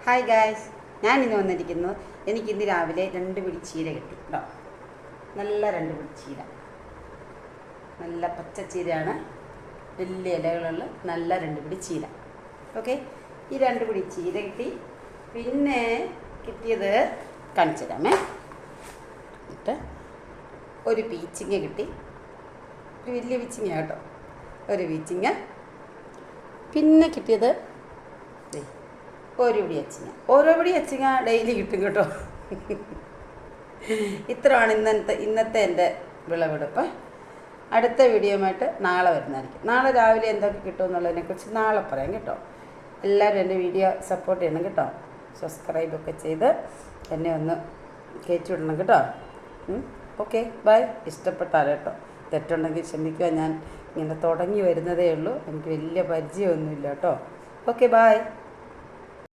Hi guys, ഞാൻ ഇന്ന് വന്നിരിക്കുന്നു. എനിക്കിന്ന് രാവിലെ 2 പിടി ചീര കിട്ടി കേട്ടോ. നല്ല 2 പിടി ചീര, നല്ല പച്ചച്ചീരയാണ്, വലിയ ഇലകളുള്ള നല്ല 2 പിടി ചീര. ഓക്കെ, ഈ 2 പിടി ചീര കിട്ടി. പിന്നെ കിട്ടിയത് കാണിച്ചു തരാമേ. എന്നിട്ട് ഒരു പീച്ചിങ്ങ കിട്ടി, ഒരു വലിയ പീച്ചിങ്ങ കേട്ടോ, ഒരു പീച്ചിങ്ങ. പിന്നെ കിട്ടിയത് ഒരു പിടി അച്ചിങ്ങ. ഓരോ പിടി അച്ചിങ്ങ ഡെയിലി കിട്ടും കേട്ടോ. ഇത്രയാണ് ഇന്നത്തെ എൻ്റെ വിളവെടുപ്പ്. അടുത്ത വീഡിയോയുമായിട്ട് നാളെ വരുന്നതായിരിക്കും. നാളെ രാവിലെ എന്തൊക്കെ കിട്ടുമെന്നുള്ളതിനെക്കുറിച്ച് നാളെ പറയാം കേട്ടോ. എല്ലാവരും എൻ്റെ വീഡിയോ സപ്പോർട്ട് ചെയ്യണം കേട്ടോ. സബ്സ്ക്രൈബൊക്കെ ചെയ്ത് എന്നെ ഒന്ന് കയറ്റി വിടണം കേട്ടോ. Okay, by. ഇഷ്ടപ്പെട്ടാലോ കേട്ടോ. തെറ്റുണ്ടെങ്കിൽ ക്ഷമിക്കുക. ഞാൻ ഇങ്ങനെ തുടങ്ങി വരുന്നതേ ഉള്ളൂ, എനിക്ക് വലിയ പരിചയമൊന്നുമില്ല കേട്ടോ. Okay, by.